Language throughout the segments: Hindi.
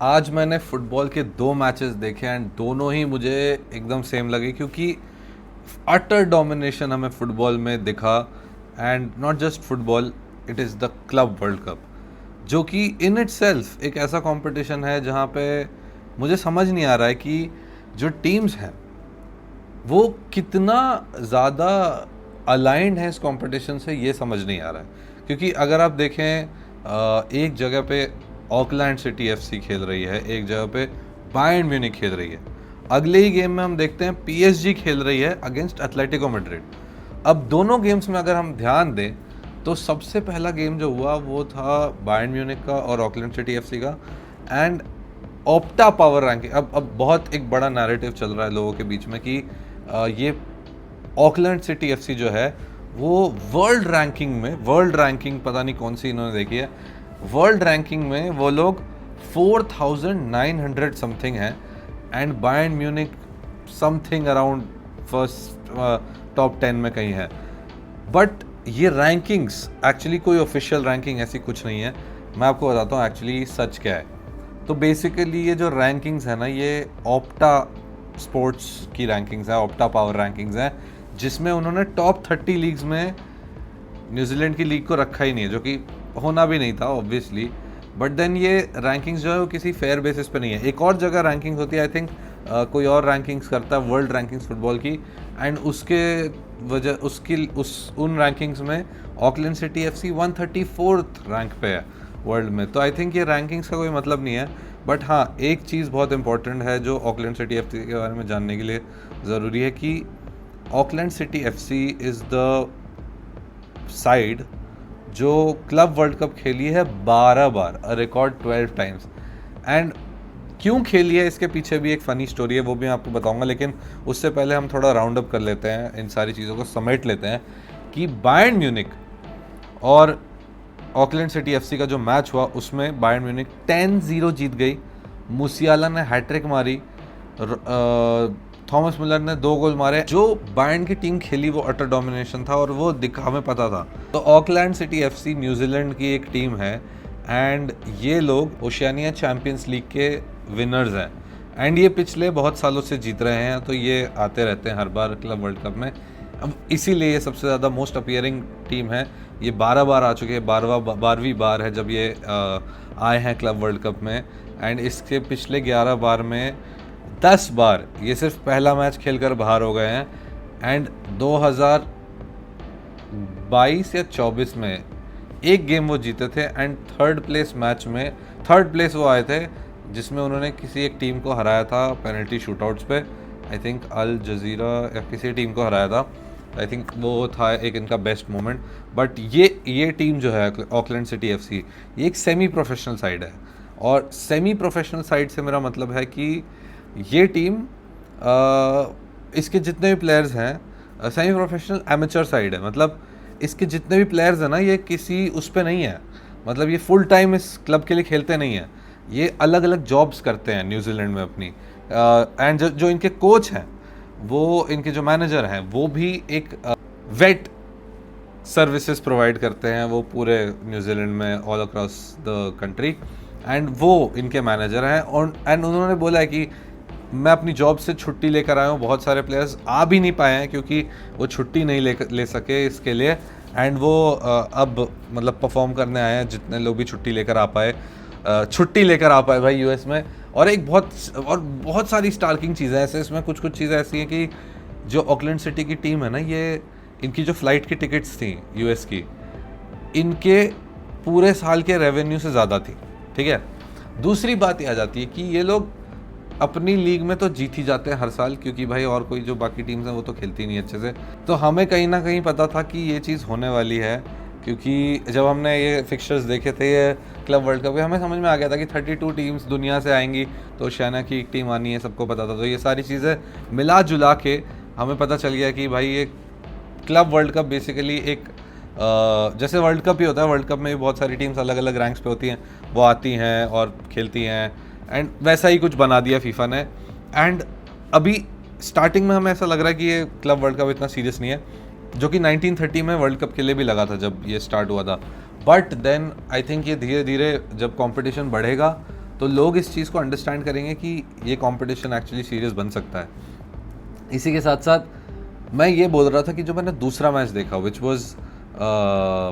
आज मैंने फुटबॉल के 2 मैचेस देखे एंड दोनों ही मुझे एकदम सेम लगे क्योंकि अटर डोमिनेशन हमें फुटबॉल में दिखा। And not just football, it is the club world cup, जो कि इन इटसेल्फ एक ऐसा कंपटीशन है जहाँ पे मुझे समझ नहीं आ रहा है कि जो टीम्स हैं वो कितना ज़्यादा अलाइंड है इस कंपटीशन से, ये समझ नहीं आ रहा है। क्योंकि अगर आप देखें, एक जगह पे ऑकलैंड सिटी एफसी खेल रही है, एक जगह पे बायर्न म्यूनिख खेल रही है, अगले ही गेम में हम देखते हैं पीएसजी खेल रही है अगेंस्ट एथलेटिको मैड्रिड। अब दोनों गेम्स में अगर हम ध्यान दें तो सबसे पहला गेम जो हुआ वो था बायर्न म्यूनिख का और ऑकलैंड सिटी एफसी का। एंड ऑप्टा पावर रैंकिंग, अब बहुत एक बड़ा नैरेटिव चल रहा है लोगों के बीच में कि ये ऑकलैंड सिटी एफसी जो है वो वर्ल्ड रैंकिंग पता नहीं कौन सी इन्होंने देखी है, वर्ल्ड रैंकिंग में वो लोग 4900 समथिंग है and Bayern Munich something around first top 10 में कहीं है। बट ये रैंकिंग्स एक्चुअली कोई ऑफिशियल रैंकिंग ऐसी कुछ नहीं है। मैं आपको बताता हूँ एक्चुअली सच क्या है। तो बेसिकली ये जो रैंकिंग्स है ना, ये ऑप्टा स्पोर्ट्स की रैंकिंग्स है, ऑप्टा पावर रैंकिंग्स हैं, जिसमें उन्होंने टॉप 30 लीग्स में न्यूजीलैंड की लीग को रखा ही नहीं है, जो कि होना भी नहीं था ऑब्वियसली। बट देन ये रैंकिंग्स जो है वो किसी फेयर बेसिस पे नहीं है। एक और जगह रैंकिंग्स होती है, आई थिंक कोई और रैंकिंग्स करता है वर्ल्ड रैंकिंग्स फुटबॉल की, एंड उसके वजह उन रैंकिंग्स में Auckland city FC 134th rank पे है वर्ल्ड में। तो आई थिंक ये रैंकिंग्स का कोई मतलब नहीं है। बट हाँ, एक चीज़ बहुत इंपॉर्टेंट है जो ऑकलैंड सिटी एफसी के बारे में जानने के लिए ज़रूरी है कि Auckland city FC is the side जो क्लब वर्ल्ड कप खेली है 12 बार, अ रिकॉर्ड 12 टाइम्स। एंड क्यों खेली है इसके पीछे भी एक फ़नी स्टोरी है, वो भी मैं आपको बताऊंगा। लेकिन उससे पहले हम थोड़ा राउंड अप कर लेते हैं, इन सारी चीज़ों को समेट लेते हैं कि बायर्न म्यूनिख और ऑकलैंड सिटी एफसी का जो मैच हुआ उसमें बायर्न म्यूनिख 10-0 जीत गई। मूसियाला ने हैट्रिक मारी, थॉमस मुलर ने 2 गोल मारे। जो बायर्न की टीम खेली वो अटर डोमिनेशन था और वो हमें पता था। तो ऑकलैंड सिटी एफसी न्यूजीलैंड की एक टीम है एंड ये लोग ओशियानिया चैंपियंस लीग के विनर्स हैं एंड ये पिछले बहुत सालों से जीत रहे हैं। तो ये आते रहते हैं हर बार क्लब वर्ल्ड कप में। अब इसीलिए ये सबसे ज़्यादा मोस्ट अपीयरिंग टीम है। ये 12 बार आ चुके हैं, 12वीं बार है जब ये आए हैं क्लब वर्ल्ड कप में। एंड इसके पिछले 11 बार में 10 बार ये सिर्फ पहला मैच खेलकर बाहर हो गए हैं। एंड 2022 या 24 में एक गेम वो जीते थे एंड थर्ड प्लेस वो आए थे, जिसमें उन्होंने किसी एक टीम को हराया था पेनल्टी शूटआउट्स पे। आई थिंक अल जजीरा या किसी टीम को हराया था। आई थिंक वो था एक इनका बेस्ट मोमेंट। बट ये टीम जो है ऑकलैंड सिटी एफसी, ये एक सेमी प्रोफेशनल साइड है। और सेमी प्रोफेशनल साइड से मेरा मतलब है कि ये टीम इसके जितने भी प्लेयर्स हैं सेमी प्रोफेशनल एमेचर साइड है। मतलब इसके जितने भी प्लेयर्स हैं ना, ये किसी उस पे नहीं है, मतलब ये फुल टाइम इस क्लब के लिए खेलते नहीं हैं। ये अलग अलग जॉब्स करते हैं न्यूजीलैंड में अपनी। एंड जो इनके कोच हैं, वो इनके जो मैनेजर हैं, वो भी एक वेट सर्विसेज प्रोवाइड करते हैं वो पूरे न्यूजीलैंड में all across the country. And वो इनके मैनेजर हैं और एंड उन्होंने बोला है कि मैं अपनी जॉब से छुट्टी लेकर आया हूँ। बहुत सारे प्लेयर्स आ भी नहीं पाए हैं क्योंकि वो छुट्टी नहीं ले सके इसके लिए। एंड वो अब मतलब परफॉर्म करने आए हैं, जितने लोग भी छुट्टी लेकर आ पाए भाई यूएस में। और बहुत सारी स्टार्किंग चीज़ें ऐसे इसमें, कुछ चीज़ें ऐसी हैं कि जो ऑकलैंड सिटी की टीम है ना, ये इनकी जो फ़्लाइट की टिकट्स थी यूएस की, इनके पूरे साल के रेवेन्यू से ज़्यादा थी। ठीक है, दूसरी बात ये आ जाती है कि ये लोग अपनी लीग में तो जीत ही जाते हैं हर साल, क्योंकि भाई और कोई जो बाकी टीम्स हैं वो तो खेलती नहीं अच्छे से। तो हमें कहीं ना कहीं पता था कि ये चीज़ होने वाली है, क्योंकि जब हमने ये फिक्सचर्स देखे थे ये क्लब वर्ल्ड कप के, हमें समझ में आ गया था कि 32 टीम्स दुनिया से आएंगी, तो ओशियानिया की एक टीम आनी है, सबको पता था। तो ये सारी चीज़ें मिला जुला के हमें पता चल गया कि भाई ये क्लब वर्ल्ड कप बेसिकली एक जैसे वर्ल्ड कप ही होता है, वर्ल्ड कप में भी बहुत सारी टीम्स अलग अलग रैंक्स पे होती हैं, वो आती हैं और खेलती हैं। एंड वैसा ही कुछ बना दिया फीफा ने। एंड अभी स्टार्टिंग में हमें ऐसा लग रहा है कि ये क्लब वर्ल्ड कप इतना सीरियस नहीं है, जो कि 1930 में वर्ल्ड कप के लिए भी लगा था जब ये स्टार्ट हुआ था। बट देन आई थिंक ये धीरे धीरे जब कंपटीशन बढ़ेगा तो लोग इस चीज़ को अंडरस्टैंड करेंगे कि ये कंपटीशन एक्चुअली सीरियस बन सकता है। इसी के साथ साथ मैं ये बोल रहा था कि जो मैंने दूसरा मैच देखा which was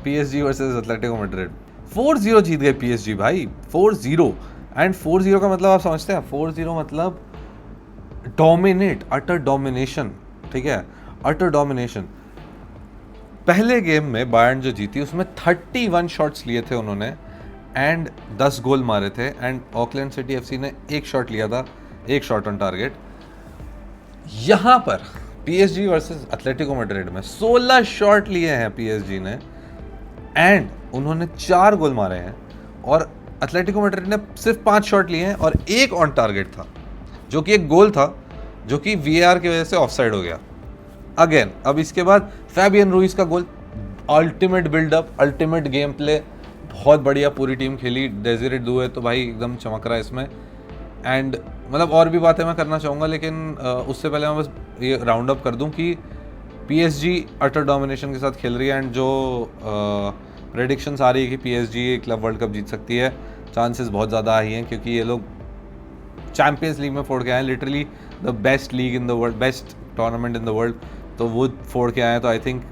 PSG versus Atletico Madrid, 4-0 जीत गए PSG भाई, 4-0। एंड 4-0 का मतलब आप समझते हैं, 4-0 मतलब डोमिनेट, अटर डोमिनेशन, ठीक है, अटर डोमिनेशन। पहले गेम में बायर्न जो जीती उसमें 31 शॉट्स लिए थे उन्होंने एंड 10 गोल मारे थे, एंड ऑकलैंड सिटी एफसी ने एक शॉट लिया था, एक शॉट ऑन टारगेट। यहां पर PSG वर्सेस एटलेटिको मैड्रिड में 16 शॉट लिए हैं PSG ने एंड उन्होंने 4 गोल मारे हैं, और एटलेटिको मैड्रिड ने सिर्फ 5 शॉट लिए हैं और एक ऑन टारगेट था जो कि एक गोल था, जो कि VAR की वजह से ऑफसाइड हो गया अगेन। अब इसके बाद फैबियन रूइस का गोल, ultimate build up, ultimate game play, बहुत बढ़िया पूरी टीम खेली। डेजिरे डुए तो भाई एकदम चमक रहा है इसमें। एंड मतलब और भी बातें मैं करना चाहूँगा, लेकिन उससे पहले मैं बस ये राउंड अप कर दूं कि PSG अटर डोमिनेशन के साथ खेल रही है, एंड जो प्रेडिक्शंस आ रही है कि PSG क्लब वर्ल्ड कप जीत सकती है, चांसेस बहुत ज़्यादा आई हैं, क्योंकि ये लोग चैम्पियंस लीग में फोड़ के आए, literally the best league in the world, best tournament in the world, तो वो फोड़ के आए हैं। तो आई थिंक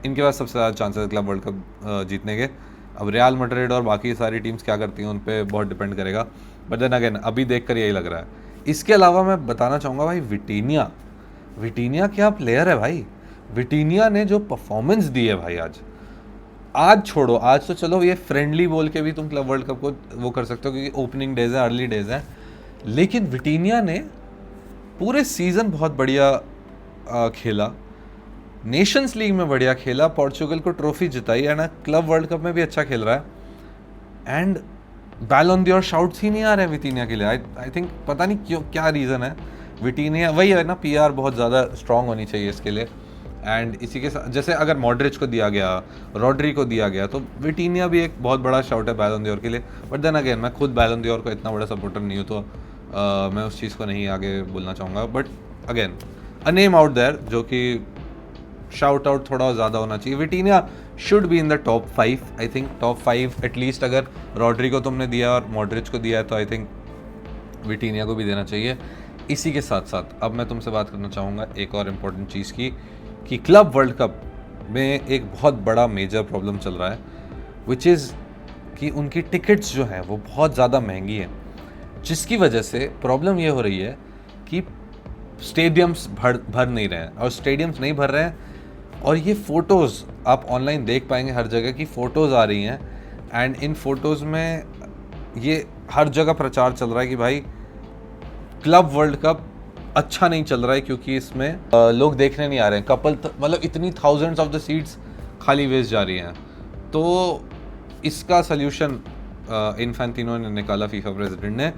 इनके पास सबसे ज़्यादा चांसेस क्लब वर्ल्ड कप जीतने के। अब रियल मैड्रिड और बाकी सारी टीम्स क्या करती हैं उन पर बहुत डिपेंड करेगा, बट देन अगेन अभी देख कर यही लग रहा है। इसके अलावा मैं बताना चाहूँगा भाई, विटीनिया क्या प्लेयर है भाई। विटीनिया ने जो परफॉर्मेंस दी है भाई, आज छोड़ो, आज तो चलो ये फ्रेंडली बोल के भी तुम क्लब वर्ल्ड कप को वो कर सकते हो क्योंकि ओपनिंग डेज है, अर्ली डेज है, लेकिन विटीनिया ने पूरे सीज़न बहुत बढ़िया खेला, नेशंस लीग में बढ़िया खेला, पोर्चुगल को ट्रॉफी जिताई, एंड क्लब वर्ल्ड कप में भी अच्छा खेल रहा है। एंड बैलोन डोर शाउट्स ही नहीं आ रहे विटीनिया के लिए। आई थिंक पता नहीं क्यों, क्या रीज़न है। विटीनिया वही है ना, PR बहुत ज़्यादा स्ट्रॉन्ग होनी चाहिए इसके लिए। एंड इसी के साथ जैसे अगर मॉड्रिच को दिया गया, रॉड्री को दिया गया, तो विटीनिया भी एक बहुत बड़ा शाउट है बैलोन डोर के लिए। बट देन अगेन मैं खुद बैलोन डोर को इतना बड़ा सपोर्टर नहीं हूँ, तो मैं उस चीज़ को नहीं आगे बोलना चाहूँगा। But again a name out there जो कि शाउट आउट थोड़ा ज़्यादा होना चाहिए। Vitinha should be in the top 5, I think top 5 at least. अगर रॉड्री को तुमने दिया और मॉड्रिच को दिया है तो आई थिंक विटीनिया को भी देना चाहिए। इसी के साथ साथ अब मैं तुमसे बात करना चाहूँगा एक और इम्पॉर्टेंट चीज़ की, कि क्लब वर्ल्ड कप में एक बहुत बड़ा मेजर प्रॉब्लम चल रहा है, विच इज़ कि उनकी टिकट्स जो हैं वो बहुत ज़्यादा महंगी हैं, जिसकी वजह से प्रॉब्लम ये हो रही है कि स्टेडियम्स भर नहीं रहे हैं, और स्टेडियम्स नहीं भर रहे हैं, और ये फ़ोटोज़ आप ऑनलाइन देख पाएंगे, हर जगह की फ़ोटोज़ आ रही हैं, एंड इन फ़ोटोज़ में ये हर जगह प्रचार चल रहा है कि भाई क्लब वर्ल्ड कप अच्छा नहीं चल रहा है क्योंकि इसमें लोग देखने नहीं आ रहे हैं, मतलब इतनी थाउजेंड्स ऑफ द सीट्स खाली वेस्ट जा रही हैं। तो इसका सल्यूशन इन्फैंटिनो ने निकाला, फीफा प्रेसिडेंट ने,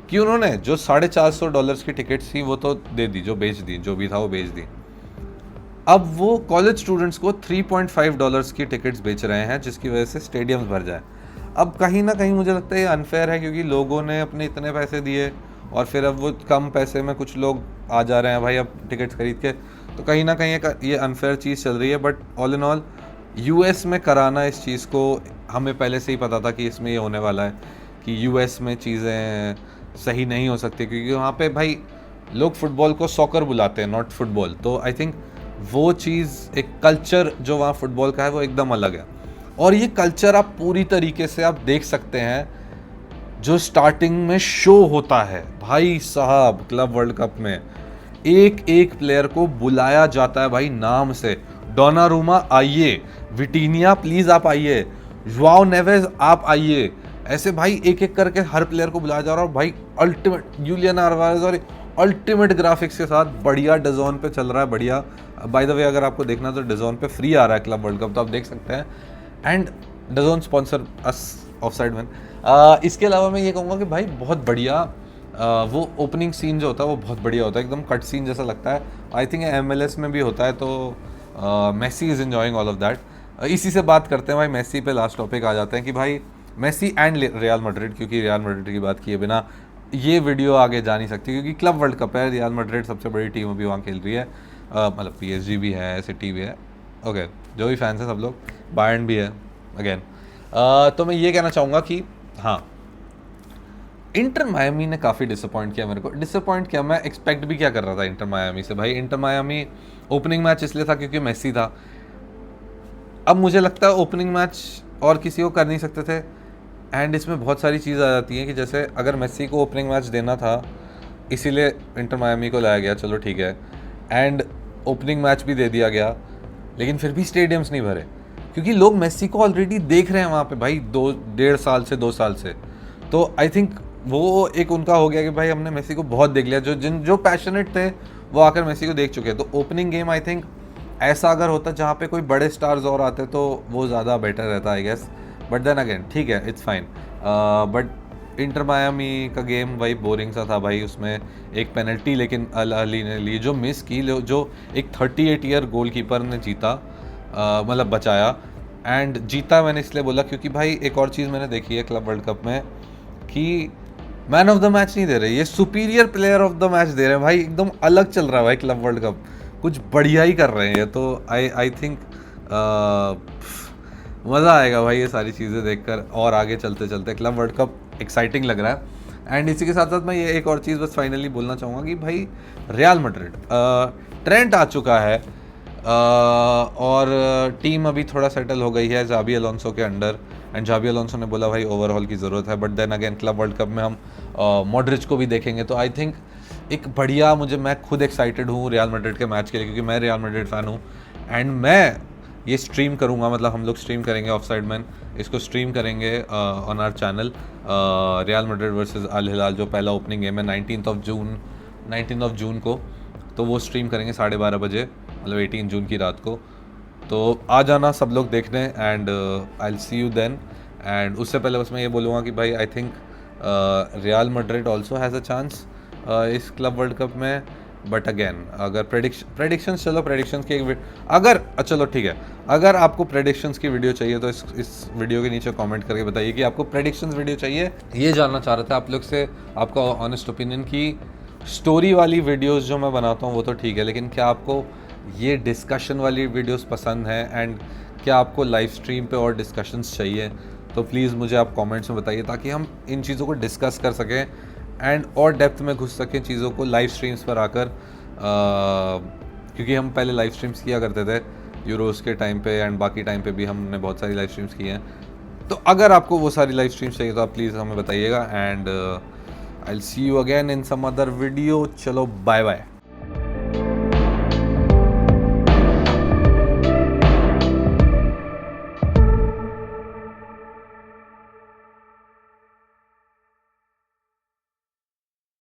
कि उन्होंने जो $450 की टिकट्स थी वो तो दे दी, जो बेच दी, जो भी था वो बेच दी। अब वो कॉलेज स्टूडेंट्स को $3.5 की टिकट्स बेच रहे हैं, जिसकी वजह से स्टेडियम्स भर जाए। अब कहीं ना कहीं मुझे लगता है ये अनफेयर है, क्योंकि लोगों ने अपने इतने पैसे दिए और फिर अब वो कम पैसे में कुछ लोग आ जा रहे हैं भाई अब टिकट्स खरीद के, तो कहीं ना कहीं ये अनफेयर चीज़ चल रही है। But all in all US में कराना इस चीज़ को, हमें पहले से ही पता था कि इसमें ये होने वाला है, कि US में चीज़ें सही नहीं हो सकती, क्योंकि वहाँ पे भाई लोग फुटबॉल को सॉकर बुलाते हैं, नॉट फुटबॉल। तो आई थिंक वो चीज़, एक कल्चर जो वहाँ फुटबॉल का है वो एकदम अलग है, और ये कल्चर आप पूरी तरीके से आप देख सकते हैं जो स्टार्टिंग में शो होता है भाई साहब। क्लब वर्ल्ड कप में एक एक प्लेयर को बुलाया जाता है भाई नाम से, डोनारूमा आइए, विटीनिया प्लीज़ आप आइए, जुआओ नेवेज आप आइए, ऐसे भाई एक एक करके हर प्लेयर को बुलाया जा रहा है। और भाई अल्टीमेट यूलियन अल्वारेज और अल्टीमेट ग्राफिक्स के साथ बढ़िया डजॉन पे चल रहा है, बढ़िया। बाय द वे अगर आपको देखना तो डजॉन पे फ्री आ रहा है क्लब वर्ल्ड कप, तो आप देख सकते हैं, एंड डजॉन स्पॉन्सर अस ऑफसाइड मैन। इसके अलावा मैं ये कहूँगा कि भाई बहुत बढ़िया वो ओपनिंग सीन जो होता है वो बहुत बढ़िया होता है, एकदम कट सीन जैसा लगता है। आई थिंक MLS में भी होता है, तो Messi is enjoying all of that. इसी से बात करते हैं भाई, मेसी पे लास्ट टॉपिक आ जाते हैं कि भाई मेसी एंड रियल मैड्रिड, क्योंकि रियल मैड्रिड की बात किए बिना ये वीडियो आगे जा नहीं सकती, क्योंकि क्लब वर्ल्ड कप है, रियल मैड्रिड सबसे बड़ी टीम अभी वहाँ खेल रही है, मतलब PSG भी है, सिटी भी है, ओके, जो भी फैंस हैं सब लोग, बायर्न भी है अगेन। तो मैं ये कहना चाहूँगा कि हाँ, इंटर मायामी ने काफ़ी डिसअपॉइंट किया मेरे को। डिसअपॉइंट किया, मैं एक्सपेक्ट भी क्या कर रहा था इंटर मायामी से भाई। इंटर मायामी ओपनिंग मैच इसलिए था क्योंकि मेसी था। अब मुझे लगता है ओपनिंग मैच और किसी को कर नहीं सकते थे। एंड इसमें बहुत सारी चीज़ आ जाती हैं कि जैसे अगर मेसी को ओपनिंग मैच देना था इसीलिए इंटर मायामी को लाया गया, चलो ठीक है, एंड ओपनिंग मैच भी दे दिया गया, लेकिन फिर भी स्टेडियम्स नहीं भरे क्योंकि लोग मेसी को ऑलरेडी देख रहे हैं वहाँ पे भाई 2.5 साल से। तो आई थिंक वो एक उनका हो गया कि भाई हमने मेसी को बहुत देख लिया, जो पैशनेट थे वो आकर मेसी को देख चुके हैं। तो ओपनिंग गेम आई थिंक ऐसा अगर होता जहाँ पे कोई बड़े स्टार्स और आते तो वो ज़्यादा बेटर रहता I guess. But then again ठीक है, it's fine. But Inter Miami का गेम भाई बोरिंग सा था भाई। उसमें एक पेनल्टी लेकिन अल अली ने ली जो मिस की, जो एक 38 ईयर गोलकीपर ने जीता, मतलब बचाया। एंड जीता मैंने इसलिए बोला क्योंकि भाई एक और चीज़ मैंने देखी है क्लब वर्ल्ड कप में कि मैन ऑफ द मैच नहीं दे रहे, ये superior player of the match दे रहे हैं भाई। एकदम अलग चल रहा है भाई क्लब वर्ल्ड कप, कुछ बढ़िया ही कर रहे हैं ये। तो आई थिंक मज़ा आएगा भाई ये सारी चीज़ें देखकर। और आगे चलते चलते क्लब वर्ल्ड कप एक्साइटिंग लग रहा है। एंड इसी के साथ साथ मैं ये एक और चीज़ बस फाइनली बोलना चाहूँगा कि भाई रियल मैड्रिड ट्रेंट आ चुका है, और टीम अभी थोड़ा सेटल हो गई है जाबी अलोंसो के अंडर। एंड जाबी अलोंसो ने बोला भाई ओवरऑल की ज़रूरत है। But then again club world cup में हम मॉड्रिच को भी देखेंगे। तो आई थिंक एक बढ़िया, मैं खुद एक्साइटेड हूँ रियल मैड्रिड के मैच के लिए क्योंकि मैं रियल मैड्रिड फ़ैन हूँ। एंड मैं ये स्ट्रीम करूँगा, मतलब हम लोग स्ट्रीम करेंगे ऑफसाइड मैन, इसको स्ट्रीम करेंगे on our channel. Real Madrid versus Al Hilal जो पहला ओपनिंग गेम है 19 जून को, तो वो स्ट्रीम करेंगे 12:30 बजे, मतलब 18 जून की रात को। तो आ जाना सब लोग देखने and I will see you then. And उससे पहले बस मैं ये बोलूँगा कि भाई I think Real Madrid also has a chance इस क्लब वर्ल्ड कप में। बट अगेन अगर प्रेडिक्शंस चलो प्रेडिक्शंस की अगर चलो ठीक है, अगर आपको प्रेडिक्शंस की वीडियो चाहिए तो इस वीडियो के नीचे कमेंट करके बताइए कि आपको प्रेडिक्शंस वीडियो चाहिए। ये जानना चाह रहा था आप लोग से आपका ऑनेस्ट ओपिनियन की स्टोरी वाली वीडियोस जो मैं बनाता हूँ वो तो ठीक है, लेकिन क्या आपको ये डिस्कशन वाली वीडियोस पसंद है एंड क्या आपको लाइव स्ट्रीम पे और डिस्कशंस चाहिए? तो प्लीज़ मुझे आप कमेंट्स में बताइए ताकि हम इन चीज़ों को डिस्कस कर सकें एंड और डेप्थ में घुस सकें चीज़ों को लाइव स्ट्रीम्स पर आकर। क्योंकि हम पहले लाइव स्ट्रीम्स किया करते थे यूरोस के टाइम पे एंड बाकी टाइम पे भी हमने बहुत सारी लाइव स्ट्रीम्स की हैं। तो अगर आपको वो सारी लाइव स्ट्रीम्स चाहिए तो आप प्लीज़ हमें बताइएगा। And I will see you again in some other video. चलो बाय बाय।